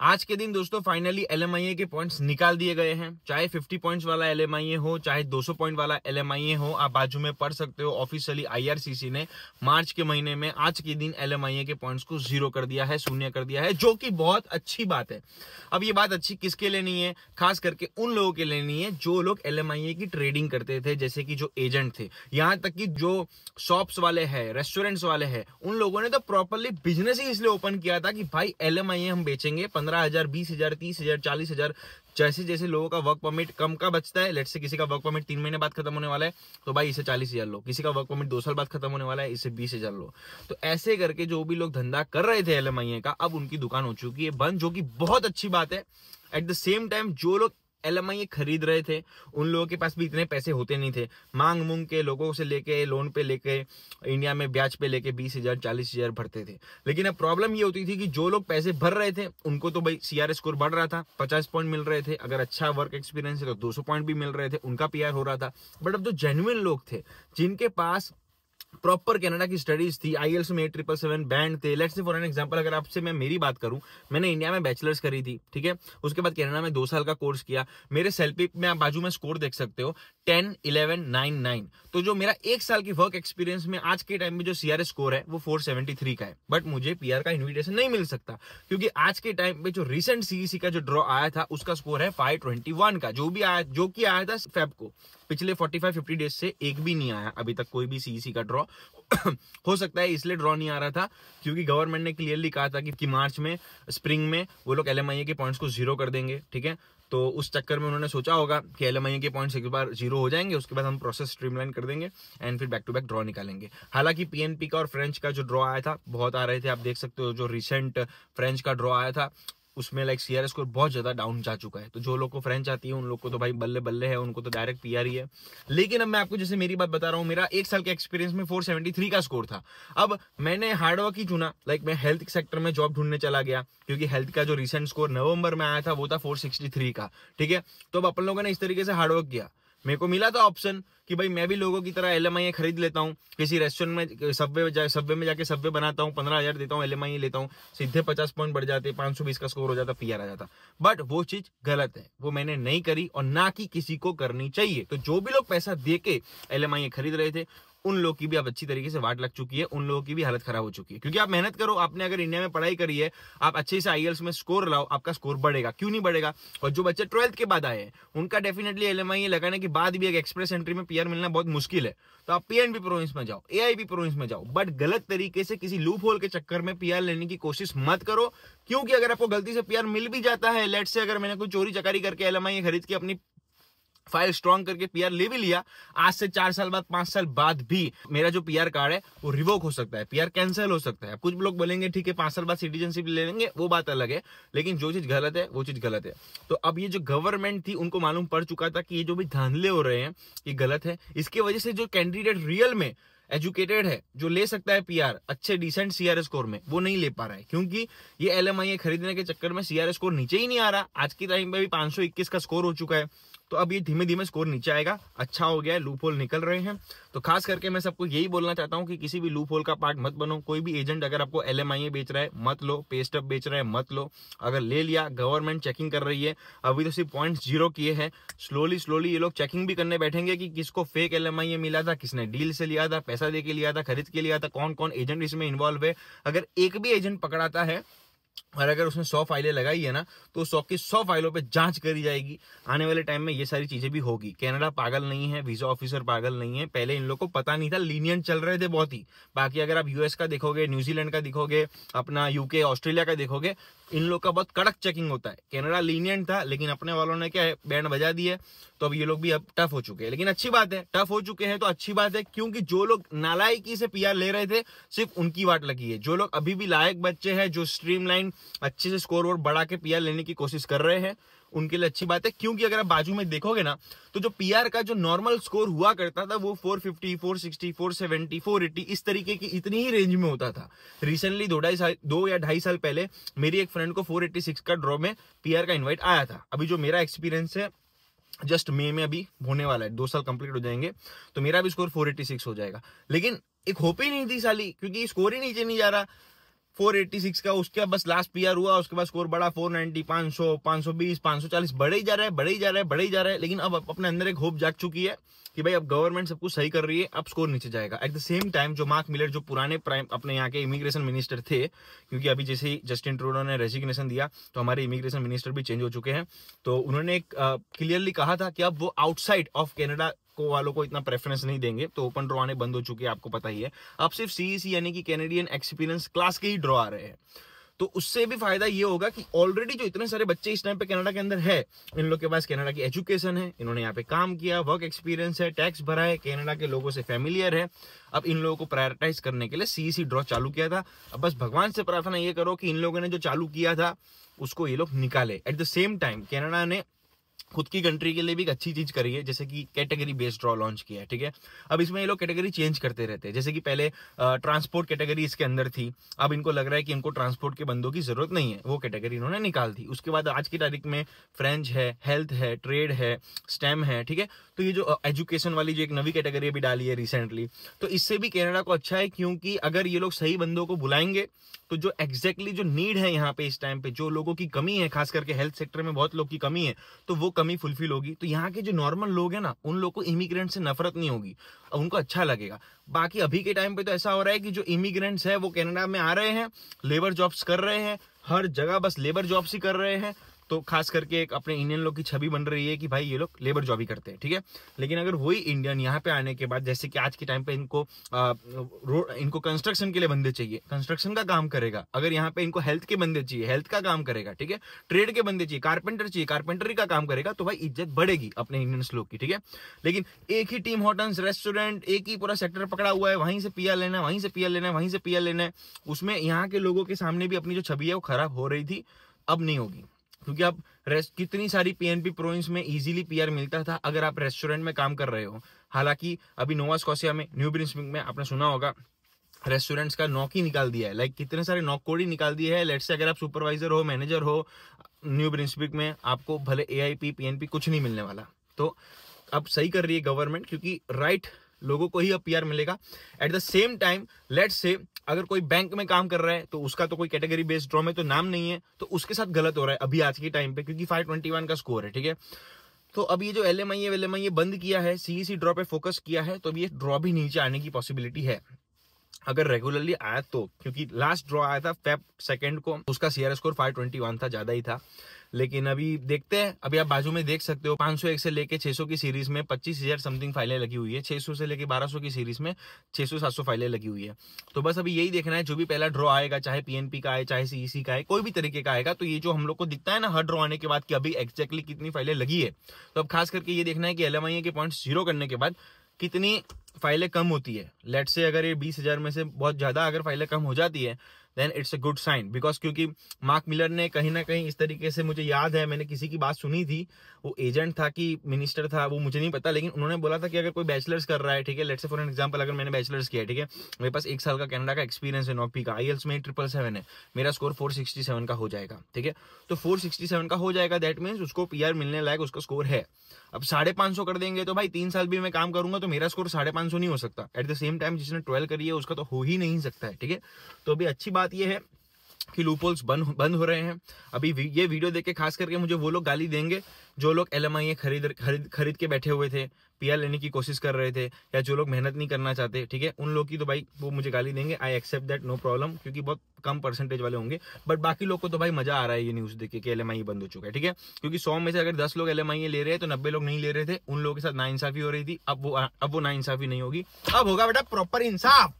आज के दिन दोस्तों फाइनली LMIA के पॉइंट्स निकाल दिए गए हैं। चाहे 50 पॉइंट्स वाला LMIA हो, चाहे 200 पॉइंट वाला LMIA हो, आप बाजू में पढ़ सकते हो। ऑफिशियली IRCC ने मार्च के महीने में आज के दिन LMIA के पॉइंट्स को जीरो कर दिया है, शून्य कर दिया है, जो कि बहुत अच्छी बात है। अब ये बात अच्छी किसके लेनी है? खास करके उन लोगों के लेनी है जो लोग LMIA की ट्रेडिंग करते थे, जैसे कि जो एजेंट थे, यहाँ तक कि जो शॉप्स वाले हैं, रेस्टोरेंट्स वाले हैं, उन लोगों ने तो प्रॉपरली बिजनेस ही इसलिए ओपन किया था कि भाई LMIA हम बेचेंगे 15,000, 20,000, 30,000, 40,000। जैसे जैसे लोगों का वर्क परमिट कम का बचता है, लेट्स से किसी का वर्क परमिट 3 महीने बाद खत्म होने वाला है तो भाई इसे 40,000 लो, किसी का वर्क परमिट 2 साल बाद खत्म होने वाला है इसे 20,000 लो। तो ऐसे करके जो भी लोग धंधा कर रहे थे LMIA का, अब उनकी दुकान हो चुकी है बंद, जो कि बहुत अच्छी बात है। एट द सेम टाइम जो लोग LMIA खरीद रहे थे उन लोगों के पास भी इतने पैसे होते नहीं थे। मांग मूंग के लोगों से लेके, लोन पे लेके, इंडिया में ब्याज पे लेके 20,000, 40,000 भरते थे। लेकिन अब प्रॉब्लम ये होती थी कि जो लोग पैसे भर रहे थे उनको तो भाई CRS स्कोर बढ़ रहा था, 50 पॉइंट मिल रहे थे। अगर अच्छा वर्क एक्सपीरियंस है तो 200 पॉइंट भी मिल रहे थे, उनका PR हो रहा था। बट अब जो जेन्युइन लोग थे, जिनके पास प्रॉपर कनाडा की स्टडीज थी, IELTS में 8,777 बैंड थे। Let's say for an example अगर आपसे मैं मेरी बात करूं, मैंने इंडिया में बैचलर्स करी थी, ठीक है, उसके बाद कनाडा में 2 साल का कोर्स किया। मेरे सेल्फिप में आप बाजू में स्कोर देख सकते हो 10, 11, 9, 9। तो जो मेरा 1 साल की वर्क एक्सपीरियंस में आज के टाइम में जो CRS स्कोर है वो 473 का है। बट मुझे PR का इन्विटेशन नहीं मिल सकता, क्योंकि आज के टाइम पे जो रिसेंट CEC का जो ड्रॉ आया था उसका स्कोर है 521 का, जो कि आया था फेब को। पिछले 45-50 डेज से एक भी नहीं आया अभी तक कोई भी CEC का ड्रॉ। हो सकता है इसलिए ड्रॉ नहीं आ रहा था क्योंकि गवर्नमेंट ने क्लियरली कहा था कि मार्च में, स्प्रिंग में वो लोग LMIA के पॉइंट्स को जीरो कर देंगे, ठीक है। तो उस चक्कर में उन्होंने सोचा होगा कि LMIA के पॉइंट्स एक बार जीरो हो जाएंगे, उसके बाद हम प्रोसेस स्ट्रीमलाइन कर देंगे एंड फिर बैक टू बैक ड्रॉ निकालेंगे। हालांकि PNP का और फ्रेंच का जो ड्रॉ आया था बहुत आ रहे थे, आप देख सकते हो। जो रिसेंट फ्रेंच का ड्रॉ आया था उसमें CRS स्कोर बहुत ज्यादा डाउन जा चुका है। तो जो लोग को फ्रेंच आती है उन लोग को तो भाई बल्ले बल्ले है, उनको तो डायरेक्ट PR ही है। लेकिन अब मैं आपको जैसे मेरी बात बता रहा हूँ, मेरा 1 साल के एक्सपीरियंस में 473 का स्कोर था। अब मैंने हार्डवर्क ही चुना, मैं हेल्थ सेक्टर में जॉब ढूंढने चला गया, क्योंकि हेल्थ का जो रिसेंट स्कोर नवंबर में आया था वो था 463 का, ठीक है। तो अब अपन लोगों ने इस तरीके से हार्डवर्क किया, मेरे को मिला था ऑप्शन कि भाई मैं भी लोगों की तरह LMIA खरीद लेता हूँ, किसी रेस्टोरेंट में, सबवे में जाके सबवे बनाता हूँ, 15,000 देता हूँ, LMIA लेता हूँ, सीधे 50 पॉइंट बढ़ जाते, 520 का स्कोर हो जाता, PR आ जाता। बट वो चीज गलत है, वो मैंने नहीं करी और ना कि किसी को करनी चाहिए। तो जो भी लोग पैसा दे के LMIA खरीद रहे थे उन लोग की भी अब अच्छी तरीके से वाट लग चुकी है, उन लोगों की भी हालत खराब हो चुकी है। क्योंकि आप मेहनत करो, आपने अगर इंडिया में पढ़ाई करी है, आप अच्छे से IELTS में स्कोर लाओ, आपका स्कोर बढ़ेगा, क्यों नहीं बढ़ेगा। और जो बच्चे 12th के बाद आए हैं उनका डेफिनेटली LMIA लगाने के बाद भी एक एक्सप्रेस एंट्री में PR मिलना बहुत मुश्किल है। तो आप PNB प्रोविंस में जाओ, AIB प्रोविंस में जाओ, बट गलत तरीके से किसी लूप होल के चक्कर में PR लेने की कोशिश मत करो। क्योंकि अगर आपको गलती से PR मिल भी जाता है, लेट्स से अगर मैंने कोई चोरी चकारी करके LMIA खरीद के अपनी फाइल स्ट्रॉन्ग करके PR ले भी लिया, आज से 4 साल बाद, 5 साल बाद भी मेरा जो PR कार्ड है वो रिवोक हो सकता है, PR कैंसिल हो सकता है। कुछ लोग बोलेंगे ठीक है 5 साल बाद सिटीजनशिप ले लेंगे, वो बात अलग है, लेकिन जो चीज गलत है वो चीज गलत है। तो अब ये जो गवर्नमेंट थी उनको मालूम पड़ चुका था कि ये जो भी धांधले हो रहे हैं ये गलत है। इसकी वजह से जो कैंडिडेट रियल में एजुकेटेड है, जो ले सकता है PR अच्छे डिसेंट CRS स्कोर में, वो नहीं ले पा रहा है, क्योंकि ये LMIA खरीदने के चक्कर में CRS स्कोर नीचे ही नहीं आ रहा। आज के टाइम पे भी 521 का स्कोर हो चुका है। तो अब ये धीमे धीमे स्कोर नीचे आएगा, अच्छा हो गया है, लूप होल निकल रहे हैं। तो खास करके मैं सबको यही बोलना चाहता हूं कि किसी भी लूप होल का पार्ट मत बनो। कोई भी एजेंट अगर आपको LMIA बेच रहा है मत लो, पे स्टब बेच रहा है मत लो। अगर ले लिया, गवर्नमेंट चेकिंग कर रही है, अभी तो सिर्फ पॉइंट्स जीरो किए हैं, स्लोली ये लोग चेकिंग भी करने बैठेंगे कि किसको फेक LMIA मिला था, किसने डील से लिया था, पैसा दे के लिया था, खरीद के लिया था, कौन कौन एजेंट इसमें इन्वॉल्व है। अगर एक भी एजेंट पकड़ाता है और अगर उसने 100 फाइलें लगाई है ना, तो 100 की 100 फाइलों पे जांच करी जाएगी। आने वाले टाइम में ये सारी चीजें भी होगी। कनाडा पागल नहीं है, वीजा ऑफिसर पागल नहीं है। पहले इन लोगों को पता नहीं था, लीनियंट चल रहे थे बहुत ही। बाकी अगर आप US का देखोगे, न्यूजीलैंड का देखोगे, अपना UK, ऑस्ट्रेलिया का देखोगे, इन लोग का बहुत कड़क चेकिंग होता है। कनाडा लीनियंट था, लेकिन अपने वालों ने क्या है, बैंड बजा दिए। तो अब ये लोग भी अब टफ हो चुके हैं। लेकिन अच्छी बात है, टफ हो चुके हैं तो अच्छी बात है, क्योंकि जो लोग नालायकी से PR ले रहे थे सिर्फ उनकी वाट लगी है। जो लोग अभी भी लायक बच्चे हैं, जो स्ट्रीमलाइन अच्छे से स्कोर वोर बढ़ा के PR लेने की कोशिश कर रहे हैं, उनके लिए अच्छी बात है। क्योंकि अगर आप बाजू में देखोगे ना, तो जो PR का जो नॉर्मल स्कोर हुआ करता था वो 450, 460, 470, 480 इस तरीके की इतनी ही रेंज में होता था। रिसेंटली 2 या 2.5 साल पहले मेरी एक फ्रेंड को 486 का ड्रॉ में PR का इन्वाइट आया था। अभी जो मेरा एक्सपीरियंस है, जस्ट मई में अभी होने वाला है, 2 साल कंप्लीट हो जाएंगे, तो मेरा भी स्कोर 486 हो जाएगा। लेकिन एक होप ही नहीं थी साली, क्योंकि स्कोर ही नीचे नहीं जा रहा। 486 का, उसके बस लास्ट पीआर हुआ, उसके बाद स्कोर बढ़ा 490, 500, 520, 540, बढ़े ही जा रहा है, बढ़े ही जा रहा है, बढ़े ही जा रहा है। लेकिन अब अपने अंदर एक होप जाग चुकी है कि भाई अब गवर्नमेंट सब कुछ सही कर रही है, अब स्कोर नीचे जाएगा। एट द सेम टाइम जो मार्क मिलर, जो पुराने प्राइम अपने यहाँ के इमिग्रेशन मिनिस्टर थे, क्योंकि अभी जैसे ही जस्टिन ट्रूडो ने रेजिग्नेशन दिया तो हमारे इमिग्रेशन मिनिस्टर भी चेंज हो चुके हैं, तो उन्होंने क्लियरली कहा था कि अब वो आउटसाइड ऑफ कैनेडा वालों को इतना प्रेफरेंस नहीं देंगे। तो ओपन ड्रॉ आने बंद हो चुके हैं, आपको पता ही है। अब सिर्फ सीईसी यानी कि कैनेडियन एक्सपीरियंस क्लास के ही ड्रॉ आ रहे हैं। तो उससे भी फायदा ये होगा कि ऑलरेडी जो इतने सारे बच्चे इस टाइम पे कनाडा के अंदर है, इन लोग के पास कनाडा की एजुकेशन है, इन्होंने यहाँ पे काम किया, वर्क एक्सपीरियंस है, टैक्स भरा है, कनाडा के लोगों से फैमिलियर है। अब इन लोगों को प्रायोरिटाइज करने के लिए सीईसी ड्रॉ चालू किया था। अब बस भगवान से प्रार्थना ये करो कि इन लोगों ने जो चालू किया था उसको ये लोग निकाले। At the same time Canada ने खुद की कंट्री के लिए भी एक अच्छी चीज करी है, जैसे कि कैटेगरी बेस्ड ड्रॉ लॉन्च किया है, ठीक है। अब इसमें ये लोग कैटेगरी चेंज करते रहते हैं, जैसे कि पहले ट्रांसपोर्ट कैटेगरी इसके अंदर थी, अब इनको लग रहा है कि इनको ट्रांसपोर्ट के बंदों की जरूरत नहीं है, वो कैटेगरी इन्होंने निकाल दी। उसके बाद आज की तारीख में फ्रेंच है, हेल्थ है, ट्रेड है, स्टेम है, ठीक है। तो ये जो एजुकेशन वाली जो एक नवी कैटेगरी भी डाली है रिसेंटली, तो इससे भी कनाडा को अच्छा है, क्योंकि अगर ये लोग सही बंदों को बुलाएंगे तो जो एग्जैक्टली जो नीड है यहाँ पे इस टाइम पे, जो लोगों की कमी है, खास करके हेल्थ सेक्टर में बहुत लोग की कमी है, तो वो कमी फुलफिल होगी। तो यहाँ के जो नॉर्मल लोग हैं ना, उन लोग को इमिग्रेंट से नफरत नहीं होगी, उनको अच्छा लगेगा। बाकी अभी के टाइम पे तो ऐसा हो रहा है कि जो इमिग्रेंट्स है वो कनाडा में आ रहे हैं, लेबर जॉब्स कर रहे हैं, हर जगह बस लेबर जॉब्स ही कर रहे हैं। तो खास करके एक अपने इंडियन लोग की छवि बन रही है कि भाई ये लोग लेबर जॉब ही करते हैं, ठीक है। लेकिन अगर वही इंडियन यहाँ पे आने के बाद, जैसे कि आज के टाइम पे इनको कंस्ट्रक्शन के लिए बंदे चाहिए, कंस्ट्रक्शन का काम करेगा। अगर यहाँ पे इनको हेल्थ के बंदे चाहिए, हेल्थ का काम करेगा, ठीक है। ट्रेड के बंदे चाहिए, कारपेंटर चाहिए, कारपेंटरी का काम करेगा, तो भाई इज्जत बढ़ेगी अपने इंडियंस लोग की, ठीक है। लेकिन एक ही टीम होटल्स, रेस्टोरेंट, एक ही पूरा सेक्टर पकड़ा हुआ है, वहीं से पीआर लेना है, वहीं से पीआर लेना है, वहीं से पीआर लेना है, उसमें यहाँ के लोगों के सामने भी अपनी जो छवि है वो खराब हो रही थी, अब नहीं होगी। क्योंकि अब कितनी सारी पीएनपी प्रोविंस में इजीली पीआर मिलता था अगर आप रेस्टोरेंट में काम कर रहे हो। हालांकि अभी नोवा स्कॉशिया में, न्यू ब्रिंसविक में आपने सुना होगा, रेस्टोरेंट्स का नॉक ही निकाल दिया है, लाइक कितने सारे नॉक कोड ही निकाल दिए है। लेट्स से अगर आप सुपरवाइजर हो, मैनेजर हो न्यू ब्रिंसविक में, आपको भले एआईपी पीएनपी कुछ नहीं मिलने वाला। तो अब सही कर रही है गवर्नमेंट, क्योंकि राइट लोगों को ही अब पीआर मिलेगा। At the same time let's say अगर कोई बैंक में काम कर रहा है तो उसका तो कोई कैटेगरी बेस्ड ड्रॉ में तो नाम नहीं है, तो उसके साथ गलत हो रहा है अभी आज के टाइम पे, क्योंकि 521 का स्कोर है, ठीक है। तो अब ये जो एलएमआईए बंद किया है, सीईसी ड्रॉ पे फोकस किया है, तो अब ये ड्रॉ भी नीचे आने की पॉसिबिलिटी है अगर रेगुलरली आया तो। क्योंकि लास्ट ड्रॉ आया था फेब 2 को, उसका सीआरएस स्कोर 521 था, ज्यादा ही था। लेकिन अभी देखते हैं, अभी आप बाजू में देख सकते हो 501 से लेके 600 की सीरीज में 25,000 समथिंग फाइलें लगी हुई है, 600 से लेके 1200 की सीरीज में 600-700 फाइलें लगी हुई है। तो बस अभी यही देखना है, जो भी पहला ड्रॉ आएगा, चाहे पीएनपी का आए, चाहे सीईसी का आए, कोई भी तरीके का आएगा, तो ये जो हम लोग को दिखता है ना हर ड्रॉ आने के बाद कि अभी एक्जैक्टली कितनी फाइलें लगी है, तो अब खास करके ये देखना है कि एलएमआईए के पॉइंट्स जीरो करने के बाद कितनी फाइलें कम होती है। लेट से अगर ये 20,000 में से बहुत ज्यादा अगर फाइलें कम हो जाती है, then it's a good sign. Because क्योंकि मार्क मिलर ने कहीं ना कहीं इस तरीके से, मुझे याद है मैंने किसी की बात सुनी थी, वो एजेंट था कि मिनिस्टर था वो मुझे नहीं पता, लेकिन उन्होंने बोला था कि अगर कोई बैचलर्स कर रहा है, ठीक है, let's say for an example अगर मैंने बैचलर्स किया है, ठीक है, मेरे पास 1 साल का कनाडा का एक्सपीरियंस है, नॉपी का, आईएल्स में 777 है, मेरा स्कोर 467 का हो जाएगा, ठीक है। तो 467 का हो जाएगा, दैट मीन्स उसको पीआर मिलने लायक उसका स्कोर है। अब 550 कर देंगे तो भाई 3 साल भी मैं काम करूंगा तो मेरा स्कोर 550 नहीं हो सकता। एट द सेम टाइम जिसने 12 करी है उसका तो हो ही नहीं सकता है, ठीक है। तो अभी अच्छी बात यह है कि लूपहोल्स बंद हो रहे हैं। अभी ये वीडियो देख के खास करके मुझे वो लोग गाली देंगे जो लोग एलएमआईए खरीद के बैठे हुए थे, पीआर लेने की कोशिश कर रहे थे, या जो लोग मेहनत नहीं करना चाहते, ठीक है, उन लोग की तो भाई वो मुझे गाली देंगे। I accept that, no problem, क्योंकि बहुत कम परसेंटेज वाले होंगे। बट बाकी लोग को तो भाई मजा आ रहा है ये न्यूज देख के कि एलएमआईए बंद हो चुका है, ठीक है। क्योंकि 100 में से अगर 10 लोग एलएमआईए ले रहे हैं तो 90 लोग नहीं ले रहे थे, उन लोगों के साथ नाइंसाफी हो रही थी। अब वो नाइंसाफी नहीं होगी, अब होगा बेटा प्रॉपर इंसाफ।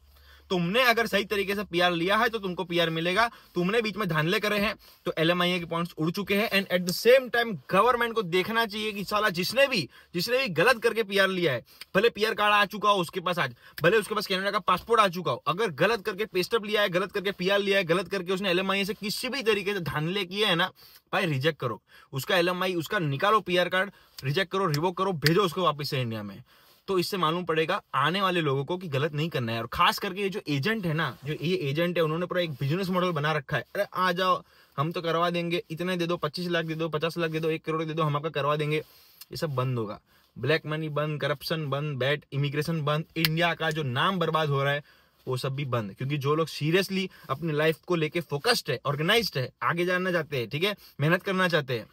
तुमने अगर सही तरीके से पीआर लिया है तो तुमको पीआर मिलेगा, तुमने बीच में धांधले करे हैं तो एलएमआईए के पॉइंट्स उड़ चुके हैं। And at the same time government को देखना चाहिए कि साला जिसने भी गलत करके पीआर लिया है, भले पीआर कार्ड आ चुका हो उसके पास आज, भले उसके पास कनाडा का पासपोर्ट आ चुका हो, अगर गलत करके पेस्टअप लिया है, गलत करके पीआर लिया है, गलत करके उसने एलएमआईए से किसी भी तरीके से धांधले किए है ना, भाई रिजेक्ट करो उसका एलएमआई, उसका निकालो पीआर कार्ड, रिजेक्ट करो, रिवोक करो, भेजो उसको वापस से इंडिया में। तो इससे मालूम पड़ेगा आने वाले लोगों को कि गलत नहीं करना है। और खास करके ये जो एजेंट है ना, जो ये एजेंट है, उन्होंने पूरा एक बिजनेस मॉडल बना रखा है। अरे आ जाओ, हम तो करवा देंगे, इतने दे दो, 25 लाख दे दो, 50 लाख दे दो, 1 करोड़ दे दो, हम आपका करवा देंगे। ये सब बंद होगा, ब्लैक मनी बंद, करप्शन बंद, बैड इमिग्रेशन बंद, इंडिया का जो नाम बर्बाद हो रहा है वो सब भी बंद। क्योंकि जो लोग सीरियसली अपनी लाइफ को लेके फोकस्ड है, ऑर्गेनाइज्ड है, आगे जाना चाहते हैं, ठीक है, मेहनत करना चाहते हैं,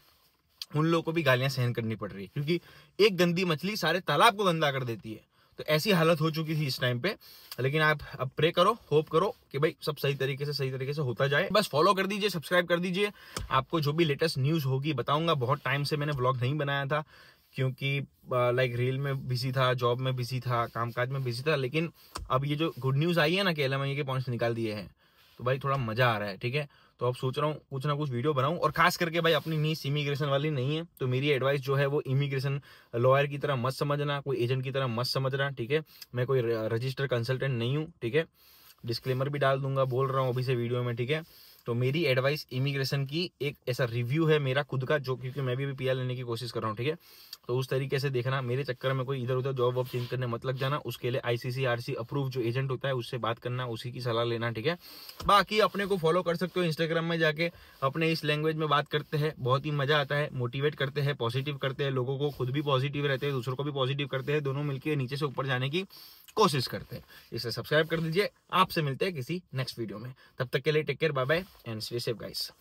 उन लोगों को भी गालियां सहन करनी पड़ रही है। क्योंकि एक गंदी मछली सारे तालाब को गंदा कर देती है। तो ऐसी हालत हो चुकी थी इस टाइम पे। लेकिन आप अब प्रे करो, होप करो कि भाई सब सही तरीके से होता जाए। बस फॉलो कर दीजिए, सब्सक्राइब कर दीजिए, आपको जो भी लेटेस्ट न्यूज होगी बताऊंगा। बहुत टाइम से मैंने व्लॉग नहीं बनाया था क्योंकि लाइक रील में बिजी था, जॉब में बिजी था, कामकाज में बिजी था। लेकिन अब ये जो गुड न्यूज आई है ना कि LMIA के पॉइंट्स निकाल दिए हैं, तो भाई थोड़ा मजा आ रहा है, ठीक है। तो अब सोच रहा हूँ कुछ ना कुछ वीडियो बनाऊं। और खास करके भाई अपनी नीश इमिग्रेशन वाली नहीं है, तो मेरी एडवाइस जो है वो इमिग्रेशन लॉयर की तरह मत समझना, कोई एजेंट की तरह मत समझना, ठीक है। मैं कोई रजिस्टर्ड कंसल्टेंट नहीं हूँ, ठीक है। डिस्क्लेमर भी डाल दूंगा, बोल रहा हूँ अभी से वीडियो में, ठीक है। तो मेरी एडवाइस इमिग्रेशन की एक ऐसा रिव्यू है मेरा खुद का, जो क्योंकि मैं भी अभी PR लेने की कोशिश कर रहा हूँ, ठीक है। तो उस तरीके से देखना, मेरे चक्कर में कोई इधर उधर जॉब वॉब चेंज करने मत लग जाना। उसके लिए ICCRC अप्रूव जो एजेंट होता है उससे बात करना, उसी की सलाह लेना, ठीक है। बाकी अपने को फॉलो कर सकते हो इंस्टाग्राम में जाके, अपने इस लैंग्वेज में बात करते हैं, बहुत ही मजा आता है, मोटिवेट करते हैं, पॉजिटिव करते हैं लोगों को, खुद भी पॉजिटिव रहते हैं, दूसरों को भी पॉजिटिव करते हैं, दोनों मिलकर नीचे से ऊपर जाने की कोशिश करते हैं। इसे सब्सक्राइब कर दीजिए। आपसे मिलते हैं किसी नेक्स्ट वीडियो में, तब तक के लिए take care, bye bye and stay safe guys.